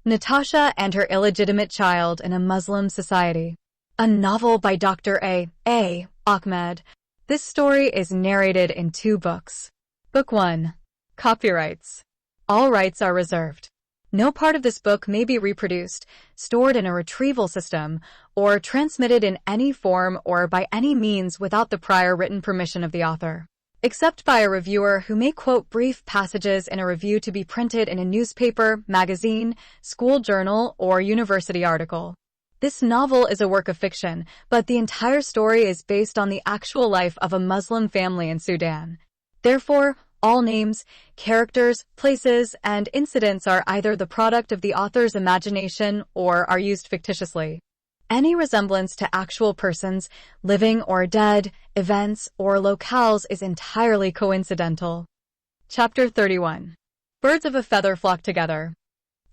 Natasha and Her Illegitimate Child in a Muslim Society. A novel by Dr. A. Ahmed. This story is narrated in 2 books. Book 1. Copyrights. All rights are reserved. No part of this book may be reproduced, stored in a retrieval system, or transmitted in any form or by any means without the prior written permission of the author, except by a reviewer who may quote brief passages in a review to be printed in a newspaper, magazine, school journal, or university article. This novel is a work of fiction, but the entire story is based on the actual life of a Muslim family in Sudan. Therefore, all names, characters, places, and incidents are either the product of the author's imagination or are used fictitiously. Any resemblance to actual persons, living or dead, events, or locales is entirely coincidental. Chapter 31. Birds of a Feather Flock Together.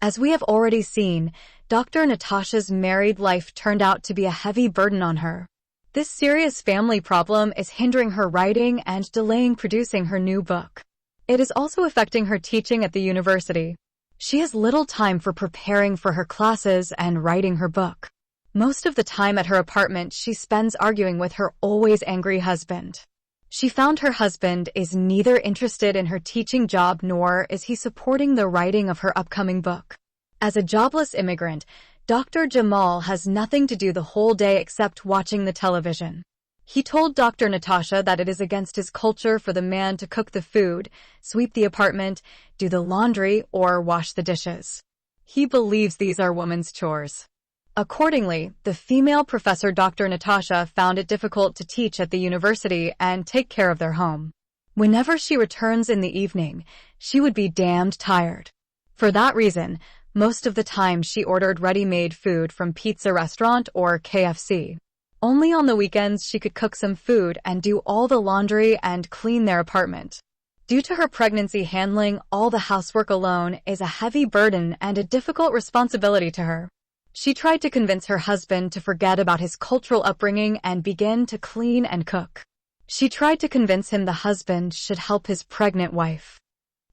As we have already seen, Dr. Natasha's married life turned out to be a heavy burden on her. This serious family problem is hindering her writing and delaying producing her new book. It is also affecting her teaching at the university. She has little time for preparing for her classes and writing her book. Most of the time at her apartment, she spends arguing with her always angry husband. She found her husband is neither interested in her teaching job nor is he supporting the writing of her upcoming book. As a jobless immigrant, Dr. Jamal has nothing to do the whole day except watching the television. He told Dr. Natasha that it is against his culture for the man to cook the food, sweep the apartment, do the laundry, or wash the dishes. He believes these are women's chores. Accordingly, the female professor Dr. Natasha found it difficult to teach at the university and take care of their home. Whenever she returns in the evening, she would be damned tired. For that reason, most of the time she ordered ready-made food from pizza restaurant or KFC. Only on the weekends she could cook some food and do all the laundry and clean their apartment. Due to her pregnancy, handling all the housework alone is a heavy burden and a difficult responsibility to her. She tried to convince her husband to forget about his cultural upbringing and begin to clean and cook. She tried to convince him the husband should help his pregnant wife.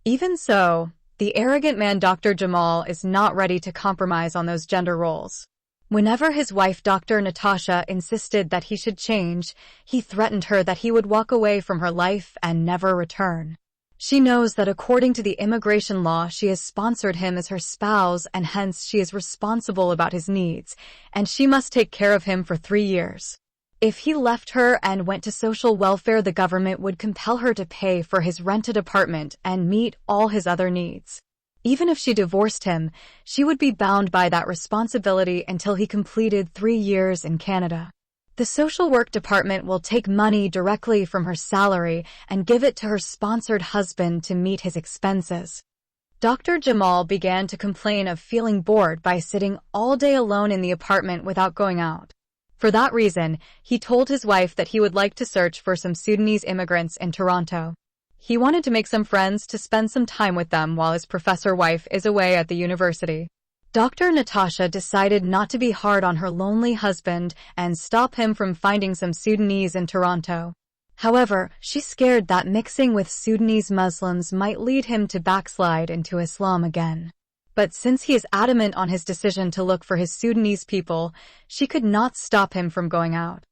Even so, the arrogant man Dr. Jamal is not ready to compromise on those gender roles. Whenever his wife Dr. Natasha insisted that he should change, he threatened her that he would walk away from her life and never return. She knows that according to the immigration law, she has sponsored him as her spouse and hence she is responsible about his needs, and she must take care of him for 3 years. If he left her and went to social welfare, the government would compel her to pay for his rented apartment and meet all his other needs. Even if she divorced him, she would be bound by that responsibility until he completed 3 years in Canada. The social work department will take money directly from her salary and give it to her sponsored husband to meet his expenses. Dr. Jamal began to complain of feeling bored by sitting all day alone in the apartment without going out. For that reason, he told his wife that he would like to search for some Sudanese immigrants in Toronto. He wanted to make some friends to spend some time with them while his professor wife is away at the university. Dr. Natasha decided not to be hard on her lonely husband and stop him from finding some Sudanese in Toronto. However, she's scared that mixing with Sudanese Muslims might lead him to backslide into Islam again. But since he is adamant on his decision to look for his Sudanese people, she could not stop him from going out.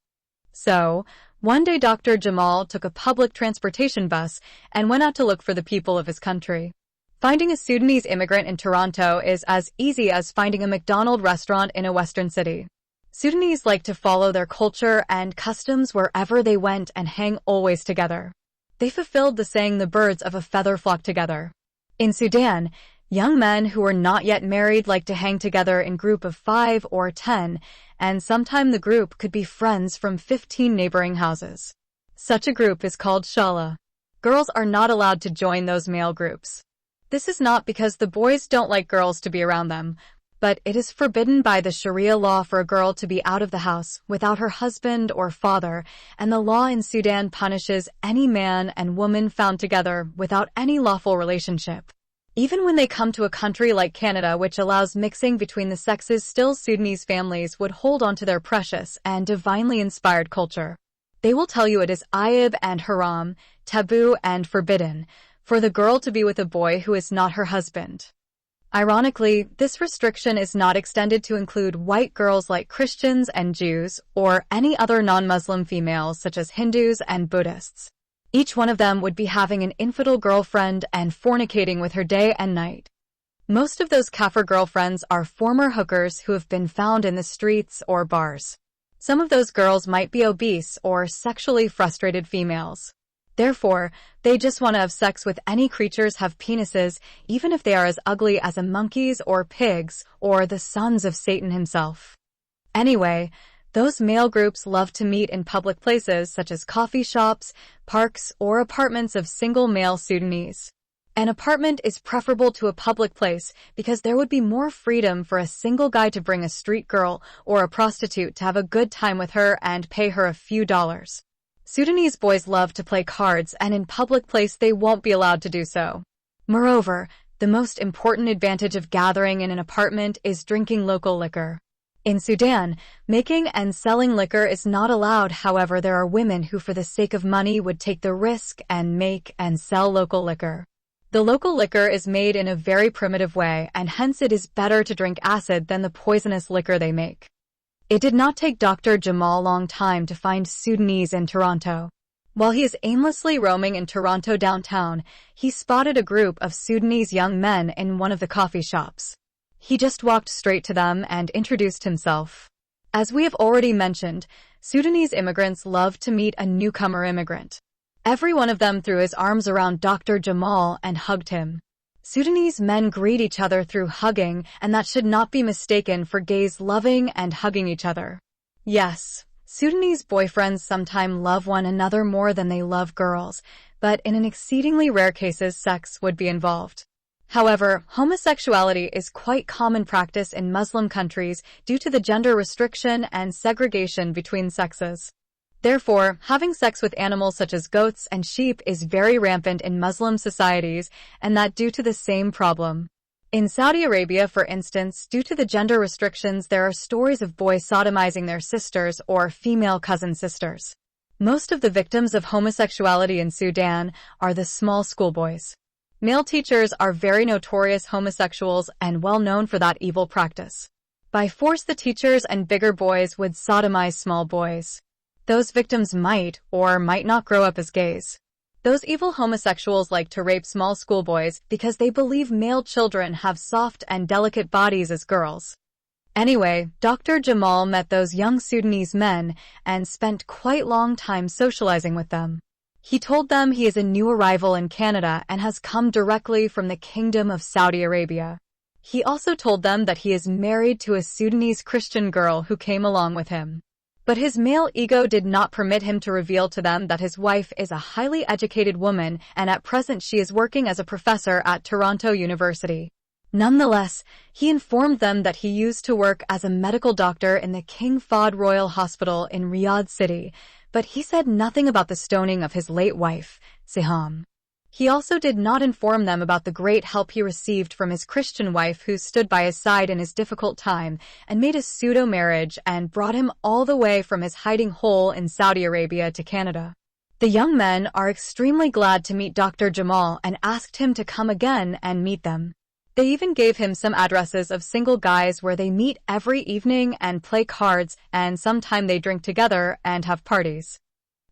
So, one day Dr. Jamal took a public transportation bus and went out to look for the people of his country. Finding a Sudanese immigrant in Toronto is as easy as finding a McDonald's restaurant in a western city. Sudanese like to follow their culture and customs wherever they went and hang always together. They fulfilled the saying, "The birds of a feather flock together." In Sudan, young men who are not yet married like to hang together in group of 5 or 10, and sometimes the group could be friends from 15 neighboring houses. Such a group is called shala. Girls are not allowed to join those male groups. This is not because the boys don't like girls to be around them, but it is forbidden by the Sharia law for a girl to be out of the house without her husband or father, and the law in Sudan punishes any man and woman found together without any lawful relationship. Even when they come to a country like Canada, which allows mixing between the sexes, still Sudanese families would hold on to their precious and divinely inspired culture. They will tell you it is ayib and haram, taboo and forbidden, for the girl to be with a boy who is not her husband. Ironically, this restriction is not extended to include white girls like Christians and Jews, or any other non-Muslim females such as Hindus and Buddhists. Each one of them would be having an infidel girlfriend and fornicating with her day and night. Most of those kafir girlfriends are former hookers who have been found in the streets or bars. Some of those girls might be obese or sexually frustrated females. Therefore, they just want to have sex with any creatures have penises, even if they are as ugly as a monkey's or pigs or the sons of Satan himself. Anyway, those male groups love to meet in public places such as coffee shops, parks, or apartments of single male Sudanese. An apartment is preferable to a public place because there would be more freedom for a single guy to bring a street girl or a prostitute to have a good time with her and pay her a few dollars. Sudanese boys love to play cards, and in public place they won't be allowed to do so. Moreover, the most important advantage of gathering in an apartment is drinking local liquor. In Sudan, making and selling liquor is not allowed. However, there are women who for the sake of money would take the risk and make and sell local liquor. The local liquor is made in a very primitive way, and hence it is better to drink acid than the poisonous liquor they make. It did not take Dr. Jamal long time to find Sudanese in Toronto. While he is aimlessly roaming in Toronto downtown, he spotted a group of Sudanese young men in one of the coffee shops. He just walked straight to them and introduced himself. As we have already mentioned, Sudanese immigrants love to meet a newcomer immigrant. Every one of them threw his arms around Dr. Jamal and hugged him. Sudanese men greet each other through hugging, and that should not be mistaken for gays loving and hugging each other. Yes, Sudanese boyfriends sometimes love one another more than they love girls, but in an exceedingly rare cases sex would be involved. However, homosexuality is quite common practice in Muslim countries due to the gender restriction and segregation between sexes. Therefore, having sex with animals such as goats and sheep is very rampant in Muslim societies, and that due to the same problem. In Saudi Arabia, for instance, due to the gender restrictions, there are stories of boys sodomizing their sisters or female cousin sisters. Most of the victims of homosexuality in Sudan are the small schoolboys. Male teachers are very notorious homosexuals and well known for that evil practice. By force, the teachers and bigger boys would sodomize small boys. Those victims might or might not grow up as gays. Those evil homosexuals like to rape small schoolboys because they believe male children have soft and delicate bodies as girls. Anyway, Dr. Jamal met those young Sudanese men and spent quite long time socializing with them. He told them he is a new arrival in Canada and has come directly from the Kingdom of Saudi Arabia. He also told them that he is married to a Sudanese Christian girl who came along with him. But his male ego did not permit him to reveal to them that his wife is a highly educated woman and at present she is working as a professor at Toronto University. Nonetheless, he informed them that he used to work as a medical doctor in the King Fahd Royal Hospital in Riyadh City, but he said nothing about the stoning of his late wife, Siham. He also did not inform them about the great help he received from his Christian wife who stood by his side in his difficult time and made a pseudo-marriage and brought him all the way from his hiding hole in Saudi Arabia to Canada. The young men are extremely glad to meet Dr. Jamal and asked him to come again and meet them. They even gave him some addresses of single guys where they meet every evening and play cards, and sometime they drink together and have parties.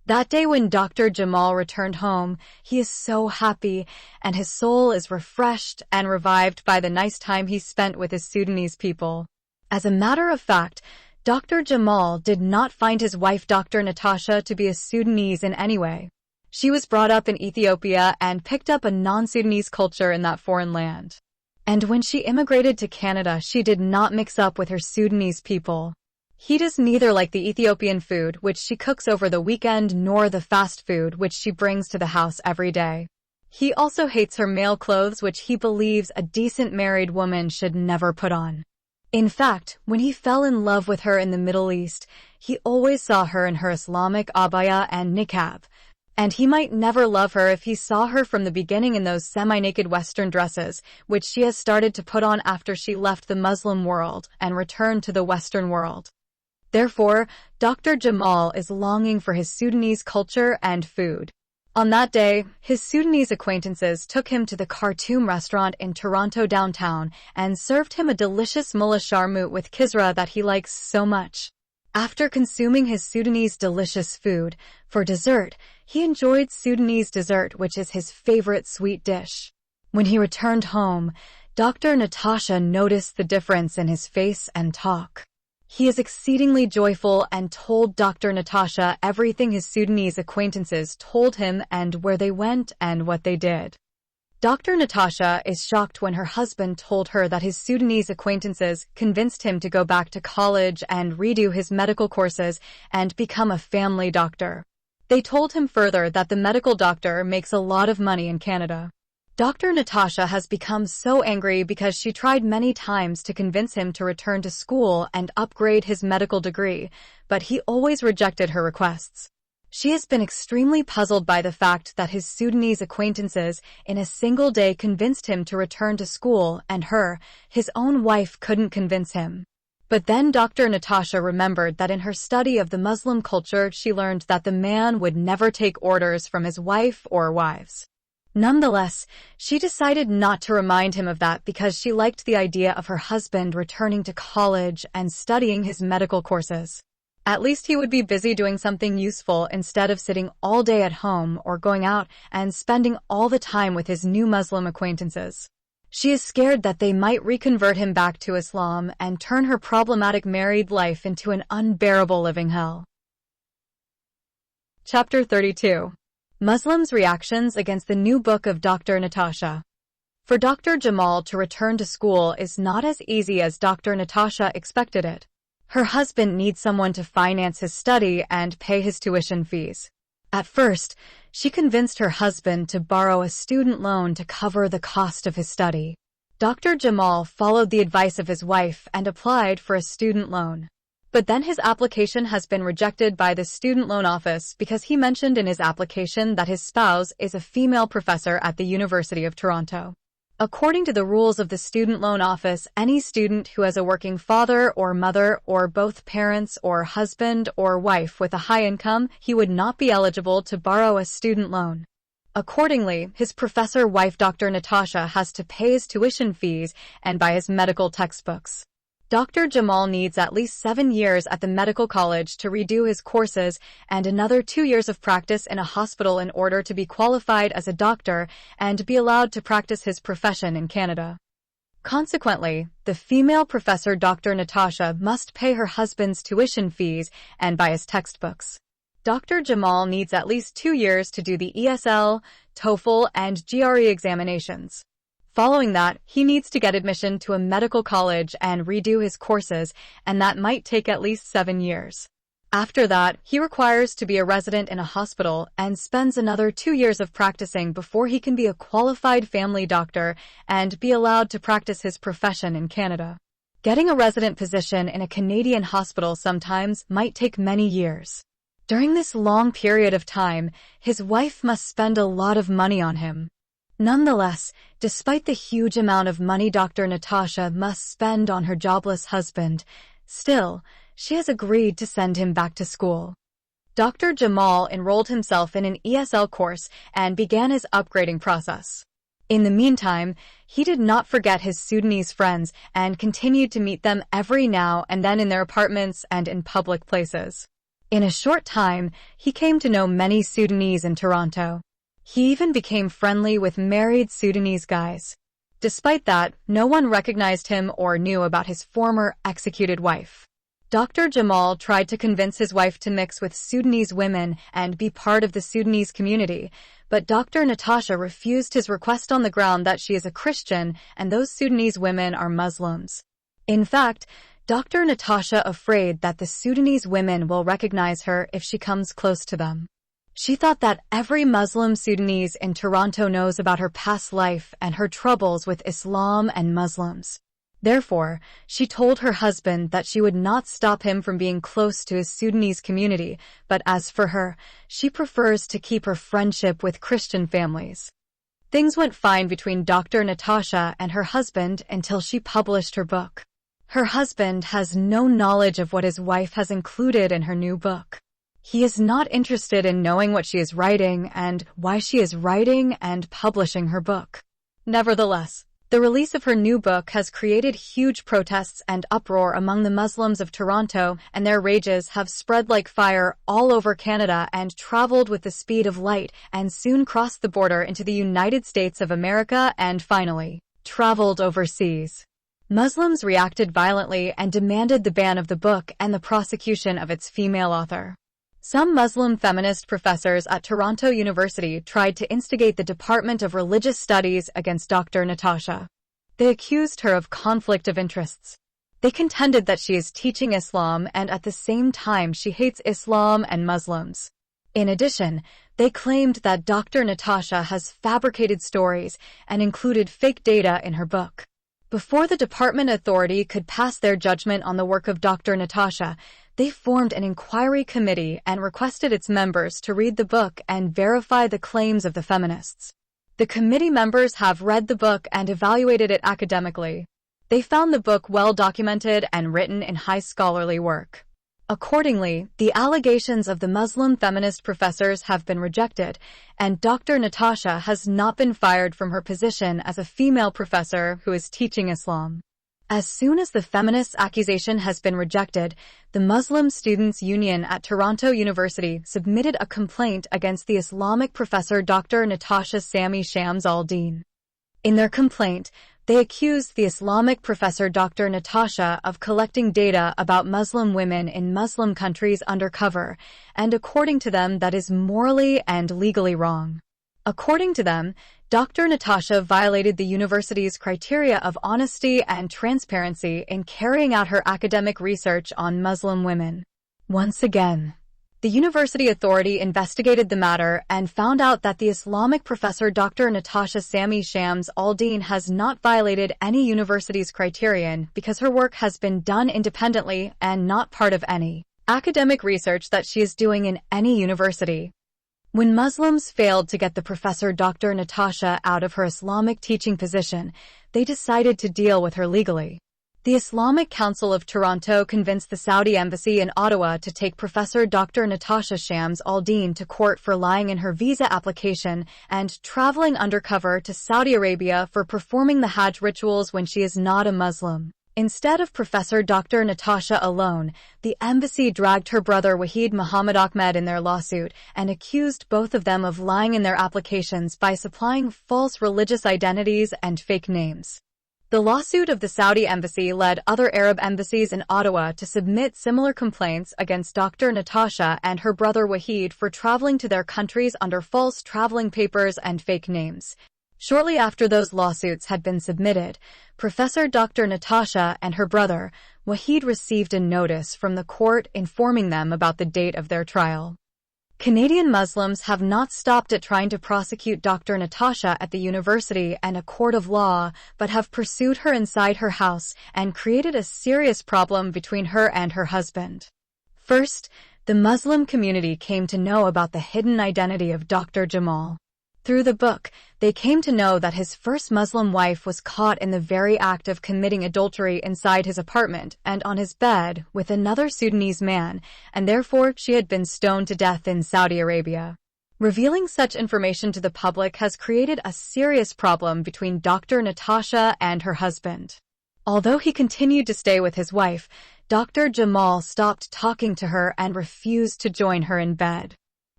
That day when Dr. Jamal returned home, he is so happy, and his soul is refreshed and revived by the nice time he spent with his Sudanese people. As a matter of fact, Dr. Jamal did not find his wife Dr. Natasha to be a Sudanese in any way. She was brought up in Ethiopia and picked up a non-Sudanese culture in that foreign land. And when she immigrated to Canada, she did not mix up with her Sudanese people. He does neither like the Ethiopian food, which she cooks over the weekend, nor the fast food, which she brings to the house every day. He also hates her male clothes, which he believes a decent married woman should never put on. In fact, when he fell in love with her in the Middle East, he always saw her in her Islamic abaya and niqab, and he might never love her if he saw her from the beginning in those semi-naked Western dresses, which she has started to put on after she left the Muslim world and returned to the Western world. Therefore, Dr. Jamal is longing for his Sudanese culture and food. On that day, his Sudanese acquaintances took him to the Khartoum restaurant in Toronto downtown and served him a delicious mullah sharmout with kisra that he likes so much. After consuming his Sudanese delicious food, for dessert, he enjoyed Sudanese dessert, which is his favorite sweet dish. When he returned home, Dr. Natasha noticed the difference in his face and talk. He is exceedingly joyful and told Dr. Natasha everything his Sudanese acquaintances told him and where they went and what they did. Dr. Natasha is shocked when her husband told her that his Sudanese acquaintances convinced him to go back to college and redo his medical courses and become a family doctor. They told him further that the medical doctor makes a lot of money in Canada. Dr. Natasha has become so angry because she tried many times to convince him to return to school and upgrade his medical degree, but he always rejected her requests. She has been extremely puzzled by the fact that his Sudanese acquaintances in a single day convinced him to return to school and his own wife, couldn't convince him. But then Dr. Natasha remembered that in her study of the Muslim culture she learned that the man would never take orders from his wife or wives. Nonetheless, she decided not to remind him of that because she liked the idea of her husband returning to college and studying his medical courses. At least he would be busy doing something useful instead of sitting all day at home or going out and spending all the time with his new Muslim acquaintances. She is scared that they might reconvert him back to Islam and turn her problematic married life into an unbearable living hell. Chapter 32. Muslims' reactions against the new book of Dr. Natasha. For Dr. Jamal to return to school is not as easy as Dr. Natasha expected it. Her husband needs someone to finance his study and pay his tuition fees. At first, she convinced her husband to borrow a student loan to cover the cost of his study. Dr. Jamal followed the advice of his wife and applied for a student loan. But then his application has been rejected by the student loan office because he mentioned in his application that his spouse is a female professor at the University of Toronto. According to the rules of the student loan office, any student who has a working father or mother or both parents or husband or wife with a high income, he would not be eligible to borrow a student loan. Accordingly, his professor wife Dr. Natasha has to pay his tuition fees and buy his medical textbooks. Dr. Jamal needs at least 7 years at the medical college to redo his courses and another 2 years of practice in a hospital in order to be qualified as a doctor and be allowed to practice his profession in Canada. Consequently, the female professor Dr. Natasha must pay her husband's tuition fees and buy his textbooks. Dr. Jamal needs at least 2 years to do the ESL, TOEFL, and GRE examinations. Following that, he needs to get admission to a medical college and redo his courses, and that might take at least 7 years. After that, he requires to be a resident in a hospital and spends another 2 years of practicing before he can be a qualified family doctor and be allowed to practice his profession in Canada. Getting a resident position in a Canadian hospital sometimes might take many years. During this long period of time, his wife must spend a lot of money on him. Nonetheless, despite the huge amount of money Dr. Natasha must spend on her jobless husband, still, she has agreed to send him back to school. Dr. Jamal enrolled himself in an ESL course and began his upgrading process. In the meantime, he did not forget his Sudanese friends and continued to meet them every now and then in their apartments and in public places. In a short time, he came to know many Sudanese in Toronto. He even became friendly with married Sudanese guys. Despite that, no one recognized him or knew about his former executed wife. Dr. Jamal tried to convince his wife to mix with Sudanese women and be part of the Sudanese community, but Dr. Natasha refused his request on the ground that she is a Christian and those Sudanese women are Muslims. In fact, Dr. Natasha afraid that the Sudanese women will recognize her if she comes close to them. She thought that every Muslim Sudanese in Toronto knows about her past life and her troubles with Islam and Muslims. Therefore, she told her husband that she would not stop him from being close to his Sudanese community, but as for her, she prefers to keep her friendship with Christian families. Things went fine between Dr. Natasha and her husband until she published her book. Her husband has no knowledge of what his wife has included in her new book. He is not interested in knowing what she is writing and why she is writing and publishing her book. Nevertheless, the release of her new book has created huge protests and uproar among the Muslims of Toronto, and their rages have spread like fire all over Canada and traveled with the speed of light and soon crossed the border into the United States of America and finally traveled overseas. Muslims reacted violently and demanded the ban of the book and the prosecution of its female author. Some Muslim feminist professors at Toronto University tried to instigate the Department of Religious Studies against Dr. Natasha. They accused her of conflict of interests. They contended that she is teaching Islam and at the same time she hates Islam and Muslims. In addition, they claimed that Dr. Natasha has fabricated stories and included fake data in her book. Before the department authority could pass their judgment on the work of Dr. Natasha, they formed an inquiry committee and requested its members to read the book and verify the claims of the feminists. The committee members have read the book and evaluated it academically. They found the book well documented and written in high scholarly work. Accordingly, the allegations of the Muslim feminist professors have been rejected, and Dr. Natasha has not been fired from her position as a female professor who is teaching Islam. As soon as the feminist accusation has been rejected, the Muslim Students' Union at Toronto University submitted a complaint against the Islamic professor Dr. Natasha Sami Shams al-Din. In their complaint, they accused the Islamic professor Dr. Natasha of collecting data about Muslim women in Muslim countries undercover, and according to them, that is morally and legally wrong. According to them, Dr. Natasha violated the university's criteria of honesty and transparency in carrying out her academic research on Muslim women. Once again, the university authority investigated the matter and found out that the Islamic professor Dr. Natasha Sami Shams al-Din has not violated any university's criterion because her work has been done independently and not part of any academic research that she is doing in any university. When Muslims failed to get the professor Dr. Natasha out of her Islamic teaching position, they decided to deal with her legally. The Islamic Council of Toronto convinced the Saudi Embassy in Ottawa to take Professor Dr. Natasha Shams al-Din to court for lying in her visa application and traveling undercover to Saudi Arabia for performing the Hajj rituals when she is not a Muslim. Instead of Professor Dr. Natasha alone, the embassy dragged her brother Wahid Muhammad Ahmed in their lawsuit and accused both of them of lying in their applications by supplying false religious identities and fake names. The lawsuit of the Saudi embassy led other Arab embassies in Ottawa to submit similar complaints against Dr. Natasha and her brother Wahid for traveling to their countries under false traveling papers and fake names. Shortly after those lawsuits had been submitted, Professor Dr. Natasha and her brother, Wahid, received a notice from the court informing them about the date of their trial. Canadian Muslims have not stopped at trying to prosecute Dr. Natasha at the university and a court of law, but have pursued her inside her house and created a serious problem between her and her husband. First, the Muslim community came to know about the hidden identity of Dr. Jamal. Through the book, they came to know that his first Muslim wife was caught in the very act of committing adultery inside his apartment and on his bed with another Sudanese man, and therefore she had been stoned to death in Saudi Arabia. Revealing such information to the public has created a serious problem between Dr. Natasha and her husband. Although he continued to stay with his wife, Dr. Jamal stopped talking to her and refused to join her in bed.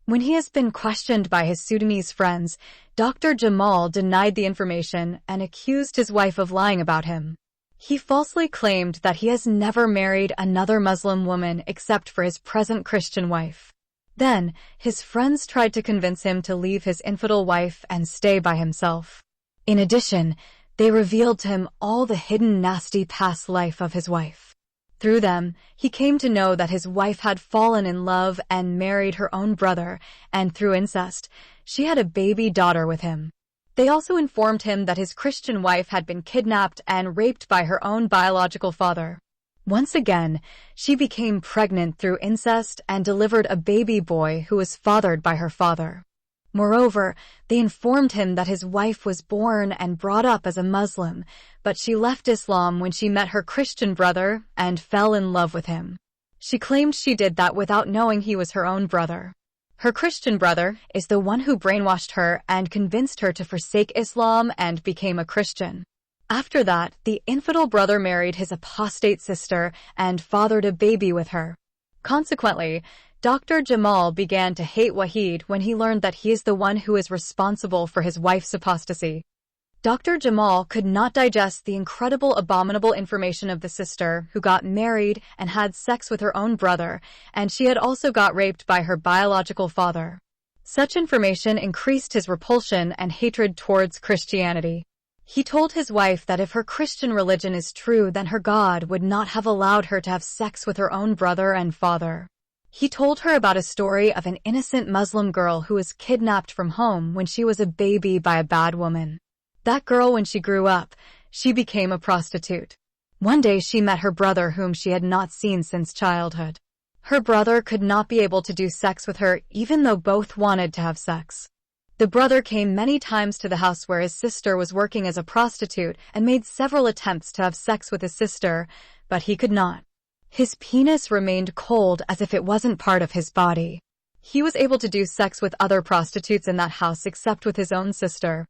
When he has been questioned by his Sudanese friends, Dr. Jamal denied the information and accused his wife of lying about him. He falsely claimed that he has never married another Muslim woman except for his present Christian wife. Then, his friends tried to convince him to leave his infidel wife and stay by himself. In addition, they revealed to him all the hidden nasty past life of his wife. Through them, he came to know that his wife had fallen in love and married her own brother, and through incest, she had a baby daughter with him. They also informed him that his Christian wife had been kidnapped and raped by her own biological father. Once again, she became pregnant through incest and delivered a baby boy who was fathered by her father. Moreover, they informed him that his wife was born and brought up as a Muslim, but she left Islam when she met her Christian brother and fell in love with him. She claimed she did that without knowing he was her own brother. Her Christian brother is the one who brainwashed her and convinced her to forsake Islam and became a Christian. After that, the infidel brother married his apostate sister and fathered a baby with her. Consequently, Dr. Jamal began to hate Wahid when he learned that he is the one who is responsible for his wife's apostasy. Dr. Jamal could not digest the incredible abominable information of the sister who got married and had sex with her own brother, and she had also got raped by her biological father. Such information increased his repulsion and hatred towards Christianity. He told his wife that if her Christian religion is true, then her God would not have allowed her to have sex with her own brother and father. He told her about a story of an innocent Muslim girl who was kidnapped from home when she was a baby by a bad woman. That girl, when she grew up, she became a prostitute. One day she met her brother, whom she had not seen since childhood. Her brother could not be able to do sex with her even though both wanted to have sex. The brother came many times to the house where his sister was working as a prostitute and made several attempts to have sex with his sister, but he could not. His penis remained cold as if it wasn't part of his body. He was able to do sex with other prostitutes in that house except with his own sister.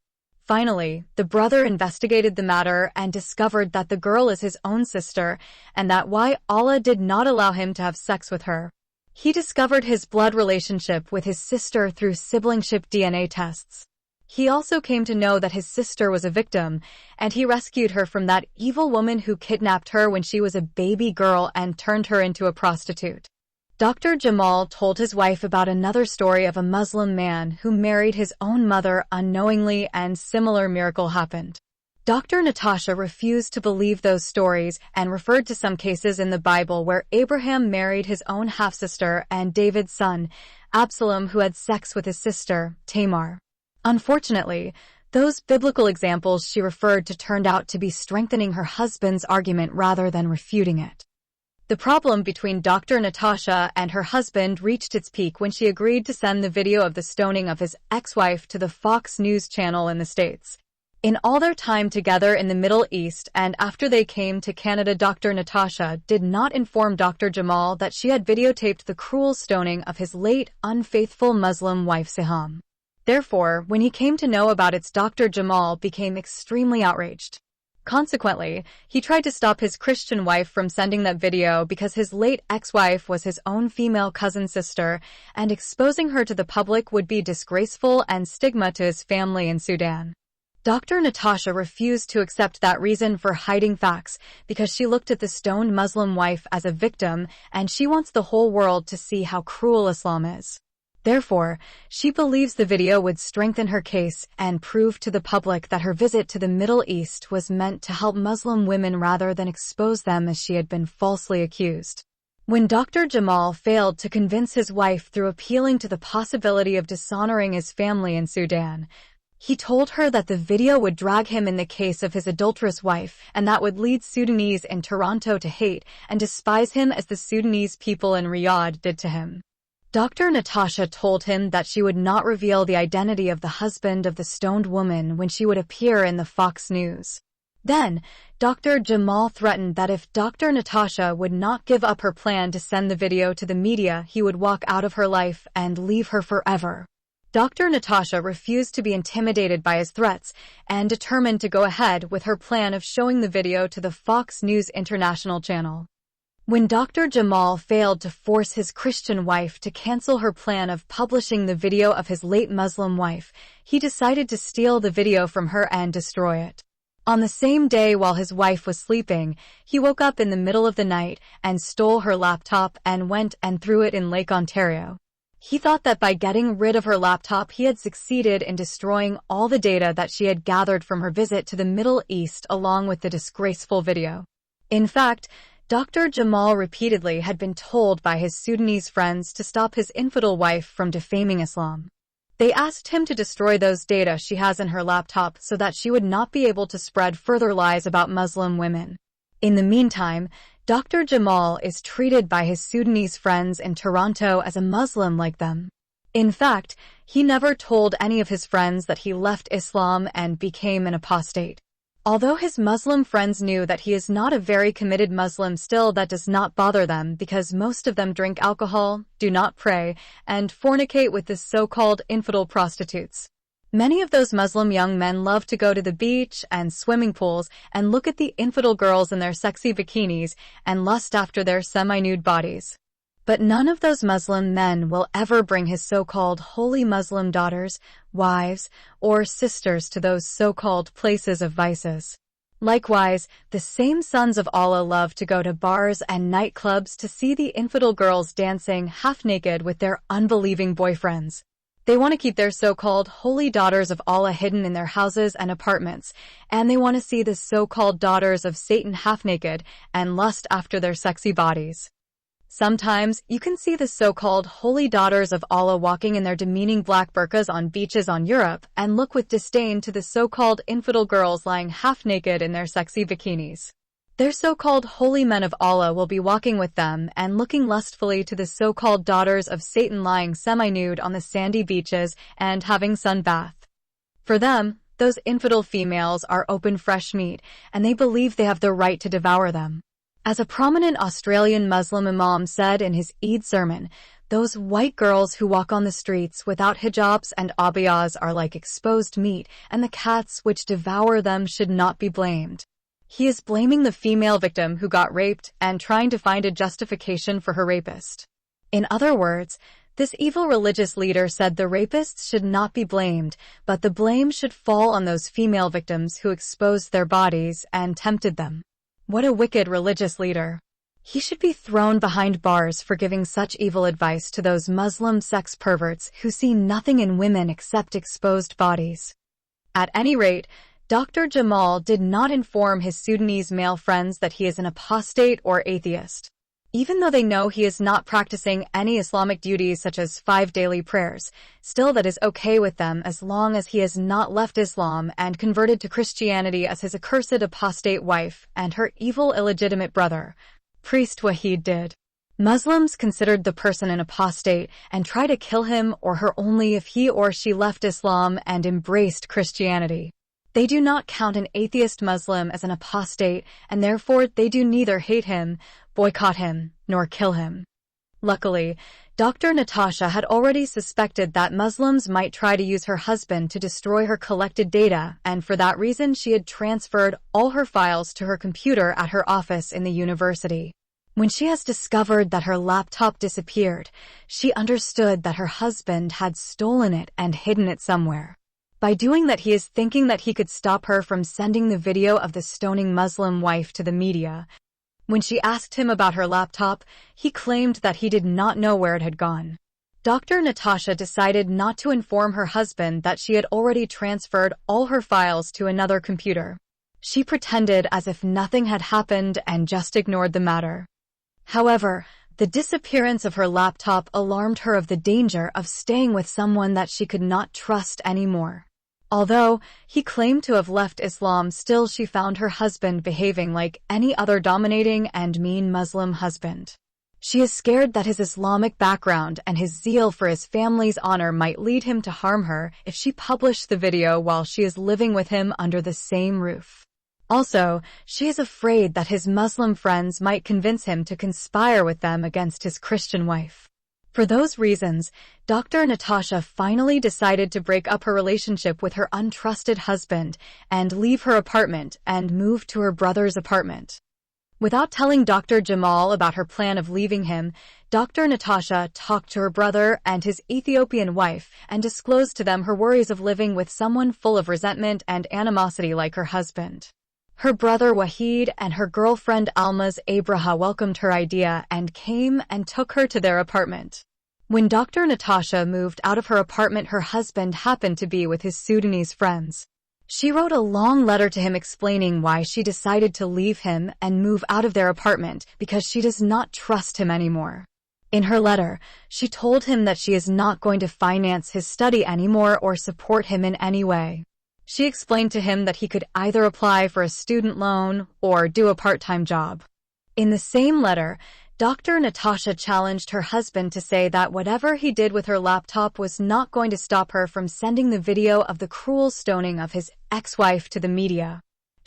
Finally, the brother investigated the matter and discovered that the girl is his own sister and that why Allah did not allow him to have sex with her. He discovered his blood relationship with his sister through siblingship DNA tests. He also came to know that his sister was a victim, and he rescued her from that evil woman who kidnapped her when she was a baby girl and turned her into a prostitute. Dr. Jamal told his wife about another story of a Muslim man who married his own mother unknowingly, and similar miracle happened. Dr. Natasha refused to believe those stories and referred to some cases in the Bible where Abraham married his own half-sister and David's son, Absalom, who had sex with his sister, Tamar. Unfortunately, those biblical examples she referred to turned out to be strengthening her husband's argument rather than refuting it. The problem between Dr. Natasha and her husband reached its peak when she agreed to send the video of the stoning of his ex-wife to the Fox News channel in the States. In all their time together in the Middle East and after they came to Canada, Dr. Natasha did not inform Dr. Jamal that she had videotaped the cruel stoning of his late, unfaithful Muslim wife Siham. Therefore, when he came to know about it, Dr. Jamal became extremely outraged. Consequently, he tried to stop his Christian wife from sending that video because his late ex-wife was his own female cousin sister, and exposing her to the public would be disgraceful and stigma to his family in Sudan. Dr. Natasha refused to accept that reason for hiding facts because she looked at the stoned Muslim wife as a victim, and she wants the whole world to see how cruel Islam is. Therefore, she believes the video would strengthen her case and prove to the public that her visit to the Middle East was meant to help Muslim women rather than expose them as she had been falsely accused. When Dr. Jamal failed to convince his wife through appealing to the possibility of dishonoring his family in Sudan, he told her that the video would drag him in the case of his adulterous wife, and that would lead Sudanese in Toronto to hate and despise him as the Sudanese people in Riyadh did to him. Dr. Natasha told him that she would not reveal the identity of the husband of the stoned woman when she would appear in the Fox News. Then, Dr. Jamal threatened that if Dr. Natasha would not give up her plan to send the video to the media, he would walk out of her life and leave her forever. Dr. Natasha refused to be intimidated by his threats and determined to go ahead with her plan of showing the video to the Fox News International channel. When Dr. Jamal failed to force his Christian wife to cancel her plan of publishing the video of his late Muslim wife, he decided to steal the video from her and destroy it. On the same day, while his wife was sleeping, he woke up in the middle of the night and stole her laptop and went and threw it in Lake Ontario. He thought that by getting rid of her laptop, he had succeeded in destroying all the data that she had gathered from her visit to the Middle East along with the disgraceful video. In fact, Dr. Jamal repeatedly had been told by his Sudanese friends to stop his infidel wife from defaming Islam. They asked him to destroy those data she has in her laptop so that she would not be able to spread further lies about Muslim women. In the meantime, Dr. Jamal is treated by his Sudanese friends in Toronto as a Muslim like them. In fact, he never told any of his friends that he left Islam and became an apostate. Although his Muslim friends knew that he is not a very committed Muslim, still that does not bother them because most of them drink alcohol, do not pray, and fornicate with the so-called infidel prostitutes. Many of those Muslim young men love to go to the beach and swimming pools and look at the infidel girls in their sexy bikinis and lust after their semi-nude bodies. But none of those Muslim men will ever bring his so-called holy Muslim daughters, wives, or sisters to those so-called places of vices. Likewise, the same sons of Allah love to go to bars and nightclubs to see the infidel girls dancing half-naked with their unbelieving boyfriends. They want to keep their so-called holy daughters of Allah hidden in their houses and apartments, and they want to see the so-called daughters of Satan half-naked and lust after their sexy bodies. Sometimes, you can see the so-called holy daughters of Allah walking in their demeaning black burqas on beaches on Europe and look with disdain to the so-called infidel girls lying half-naked in their sexy bikinis. Their so-called holy men of Allah will be walking with them and looking lustfully to the so-called daughters of Satan lying semi-nude on the sandy beaches and having sun bath. For them, those infidel females are open fresh meat, and they believe they have the right to devour them. As a prominent Australian Muslim imam said in his Eid sermon, those white girls who walk on the streets without hijabs and abayas are like exposed meat, and the cats which devour them should not be blamed. He is blaming the female victim who got raped and trying to find a justification for her rapist. In other words, this evil religious leader said the rapists should not be blamed, but the blame should fall on those female victims who exposed their bodies and tempted them. What a wicked religious leader. He should be thrown behind bars for giving such evil advice to those Muslim sex perverts who see nothing in women except exposed bodies. At any rate, Dr. Jamal did not inform his Sudanese male friends that he is an apostate or atheist. Even though they know he is not practicing any Islamic duties such as 5 daily prayers, still that is okay with them as long as he has not left Islam and converted to Christianity as his accursed apostate wife and her evil illegitimate brother, priest Wahid, did. Muslims considered the person an apostate and try to kill him or her only if he or she left Islam and embraced Christianity. They do not count an atheist Muslim as an apostate, and therefore they do neither hate him, boycott him, nor kill him. Luckily, Dr. Natasha had already suspected that Muslims might try to use her husband to destroy her collected data, and for that reason she had transferred all her files to her computer at her office in the university. When she has discovered that her laptop disappeared, she understood that her husband had stolen it and hidden it somewhere. By doing that, he is thinking that he could stop her from sending the video of the stoning Muslim wife to the media. When she asked him about her laptop, he claimed that he did not know where it had gone. Dr. Natasha decided not to inform her husband that she had already transferred all her files to another computer. She pretended as if nothing had happened and just ignored the matter. However, the disappearance of her laptop alarmed her of the danger of staying with someone that she could not trust anymore. Although he claimed to have left Islam, still she found her husband behaving like any other dominating and mean Muslim husband. She is scared that his Islamic background and his zeal for his family's honor might lead him to harm her if she published the video while she is living with him under the same roof. Also, she is afraid that his Muslim friends might convince him to conspire with them against his Christian wife. For those reasons, Dr. Natasha finally decided to break up her relationship with her untrusted husband and leave her apartment and move to her brother's apartment. Without telling Dr. Jamal about her plan of leaving him, Dr. Natasha talked to her brother and his Ethiopian wife and disclosed to them her worries of living with someone full of resentment and animosity like her husband. Her brother Wahid and her girlfriend Almaz Abraha welcomed her idea and came and took her to their apartment. When Dr. Natasha moved out of her apartment, her husband happened to be with his Sudanese friends. She wrote a long letter to him explaining why she decided to leave him and move out of their apartment because she does not trust him anymore. In her letter, she told him that she is not going to finance his study anymore or support him in any way. She explained to him that he could either apply for a student loan or do a part-time job. In the same letter, Dr. Natasha challenged her husband to say that whatever he did with her laptop was not going to stop her from sending the video of the cruel stoning of his ex-wife to the media.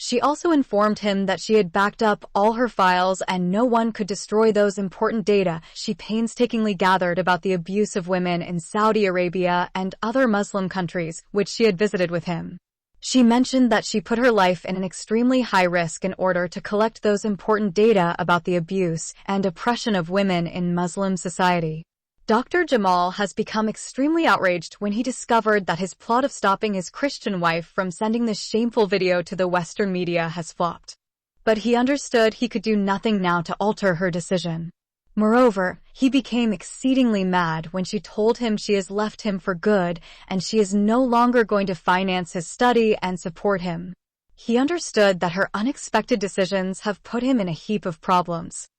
She also informed him that she had backed up all her files and no one could destroy those important data she painstakingly gathered about the abuse of women in Saudi Arabia and other Muslim countries which she had visited with him. She mentioned that she put her life in an extremely high risk in order to collect those important data about the abuse and oppression of women in Muslim society. Dr. Jamal has become extremely outraged when he discovered that his plot of stopping his Christian wife from sending this shameful video to the Western media has flopped. But he understood he could do nothing now to alter her decision. Moreover, he became exceedingly mad when she told him she has left him for good and she is no longer going to finance his study and support him. He understood that her unexpected decisions have put him in a heap of problems.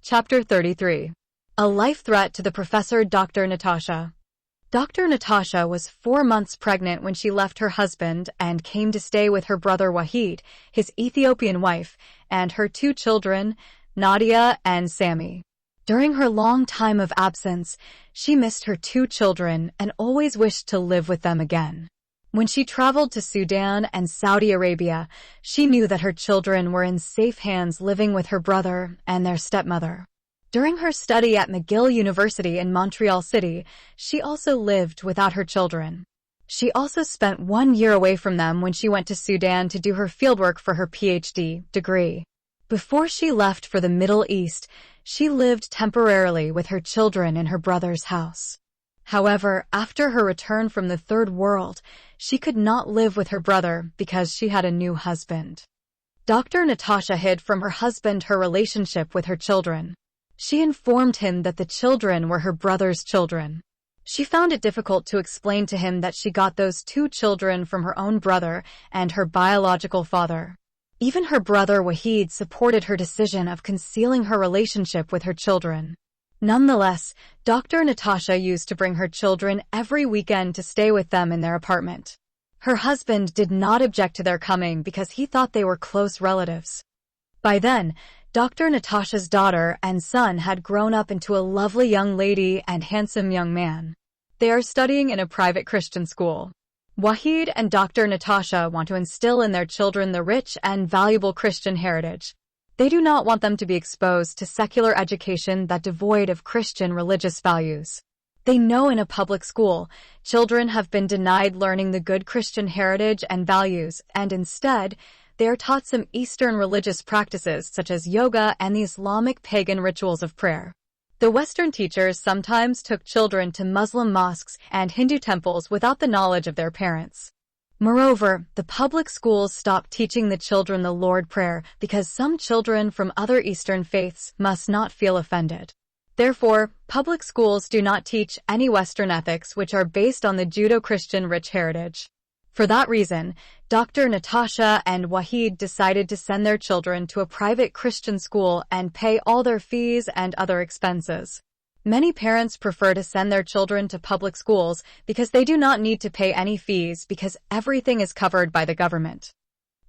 Chapter 33. A life threat to the professor Dr. Natasha. Dr. Natasha was 4 months pregnant when she left her husband and came to stay with her brother Wahid, his Ethiopian wife, and her 2 children, Nadia and Sammy. During her long time of absence, she missed her 2 children and always wished to live with them again. When she traveled to Sudan and Saudi Arabia, she knew that her children were in safe hands living with her brother and their stepmother. During her study at McGill University in Montreal City, she also lived without her children. She also spent 1 year away from them when she went to Sudan to do her fieldwork for her PhD degree. Before she left for the Middle East, she lived temporarily with her children in her brother's house. However, after her return from the Third World, she could not live with her brother because she had a new husband. Dr. Natasha hid from her husband her relationship with her children. She informed him that the children were her brother's children. She found it difficult to explain to him that she got those 2 children from her own brother and her biological father. Even her brother Wahid supported her decision of concealing her relationship with her children. Nonetheless, Dr. Natasha used to bring her children every weekend to stay with them in their apartment. Her husband did not object to their coming because he thought they were close relatives. By then, Dr. Natasha's daughter and son had grown up into a lovely young lady and handsome young man. They are studying in a private Christian school. Wahid and Dr. Natasha want to instill in their children the rich and valuable Christian heritage. They do not want them to be exposed to secular education that devoid of Christian religious values. They know in a public school, children have been denied learning the good Christian heritage and values, and instead, they are taught some Eastern religious practices such as yoga and the Islamic pagan rituals of prayer. The Western teachers sometimes took children to Muslim mosques and Hindu temples without the knowledge of their parents. Moreover, the public schools stopped teaching the children the Lord Prayer because some children from other Eastern faiths must not feel offended. Therefore, public schools do not teach any Western ethics which are based on the Judeo-Christian rich heritage. For that reason, Dr. Natasha and Wahid decided to send their children to a private Christian school and pay all their fees and other expenses. Many parents prefer to send their children to public schools because they do not need to pay any fees because everything is covered by the government.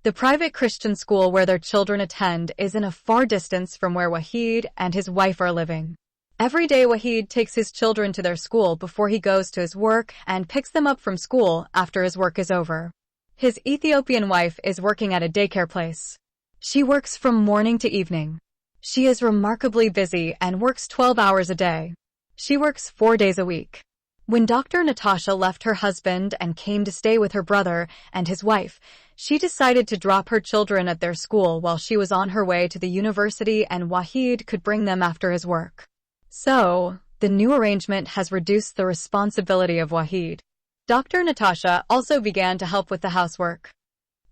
The private Christian school where their children attend is in a far distance from where Wahid and his wife are living. Every day Wahid takes his children to their school before he goes to his work and picks them up from school after his work is over. His Ethiopian wife is working at a daycare place. She works from morning to evening. She is remarkably busy and works 12 hours a day. She works 4 days a week. When Dr. Natasha left her husband and came to stay with her brother and his wife, she decided to drop her children at their school while she was on her way to the university and Wahid could bring them after his work. So, the new arrangement has reduced the responsibility of Wahid. Dr. Natasha also began to help with the housework.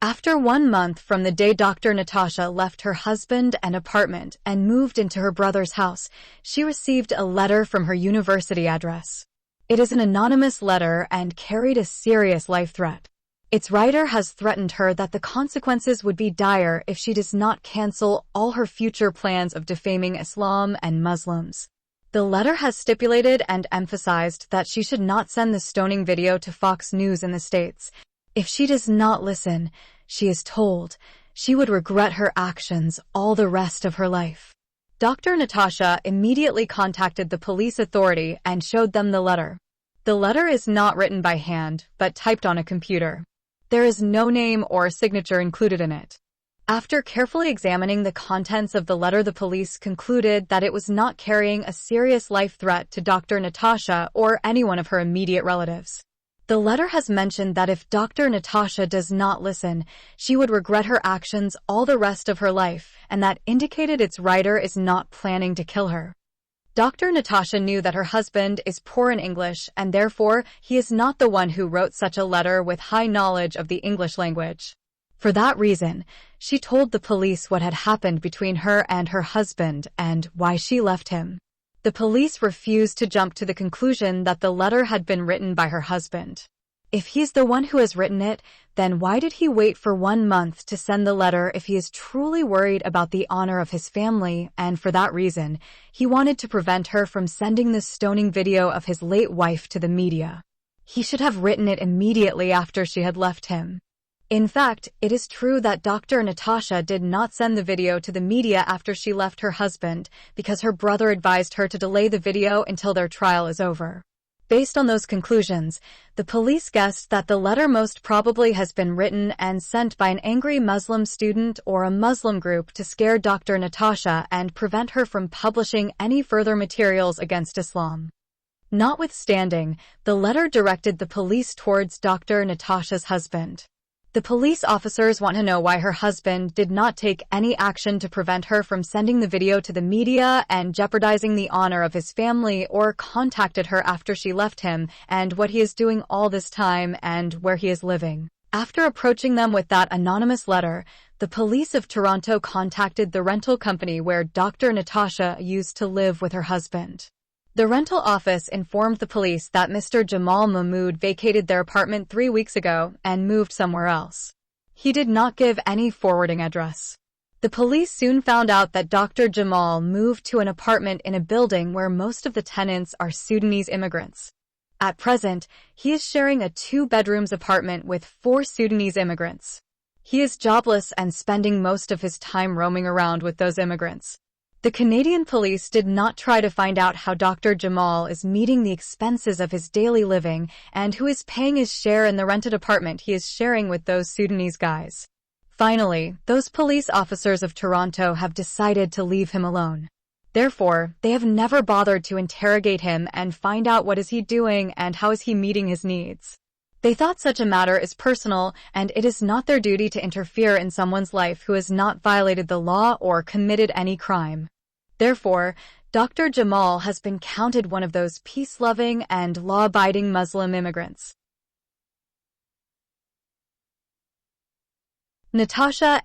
After 1 month from the day Dr. Natasha left her husband and apartment and moved into her brother's house, she received a letter from her university address. It is an anonymous letter and carried a serious life threat. Its writer has threatened her that the consequences would be dire if she does not cancel all her future plans of defaming Islam and Muslims. The letter has stipulated and emphasized that she should not send the stoning video to Fox News in the States. If she does not listen, she is told, she would regret her actions all the rest of her life. Dr. Natasha immediately contacted the police authority and showed them the letter. The letter is not written by hand, but typed on a computer. There is no name or signature included in it. After carefully examining the contents of the letter, the police concluded that it was not carrying a serious life threat to Dr. Natasha or any one of her immediate relatives. The letter has mentioned that if Dr. Natasha does not listen, she would regret her actions all the rest of her life, and that indicated its writer is not planning to kill her. Dr. Natasha knew that her husband is poor in English, and therefore he is not the one who wrote such a letter with high knowledge of the English language. For that reason, she told the police what had happened between her and her husband and why she left him. The police refused to jump to the conclusion that the letter had been written by her husband. If he's the one who has written it, then why did he wait for 1 month to send the letter if he is truly worried about the honor of his family, and for that reason, he wanted to prevent her from sending the stoning video of his late wife to the media? He should have written it immediately after she had left him. In fact, it is true that Dr. Natasha did not send the video to the media after she left her husband because her brother advised her to delay the video until their trial is over. Based on those conclusions, the police guessed that the letter most probably has been written and sent by an angry Muslim student or a Muslim group to scare Dr. Natasha and prevent her from publishing any further materials against Islam. Notwithstanding, the letter directed the police towards Dr. Natasha's husband. The police officers want to know why her husband did not take any action to prevent her from sending the video to the media and jeopardizing the honor of his family, or contacted her after she left him, and what he is doing all this time and where he is living. After approaching them with that anonymous letter, the police of Toronto contacted the rental company where Dr. Natasha used to live with her husband. The rental office informed the police that Mr. Jamal Mahmood vacated their apartment 3 weeks ago and moved somewhere else. He did not give any forwarding address. The police soon found out that Dr. Jamal moved to an apartment in a building where most of the tenants are Sudanese immigrants. At present, he is sharing a 2-bedroom apartment with 4 Sudanese immigrants. He is jobless and spending most of his time roaming around with those immigrants. The Canadian police did not try to find out how Dr. Jamal is meeting the expenses of his daily living and who is paying his share in the rented apartment he is sharing with those Sudanese guys. Finally, those police officers of Toronto have decided to leave him alone. Therefore, they have never bothered to interrogate him and find out what is he doing and how is he meeting his needs. They thought such a matter is personal, and it is not their duty to interfere in someone's life who has not violated the law or committed any crime. Therefore, Dr. Jamal has been counted one of those peace-loving and law-abiding Muslim immigrants. Natasha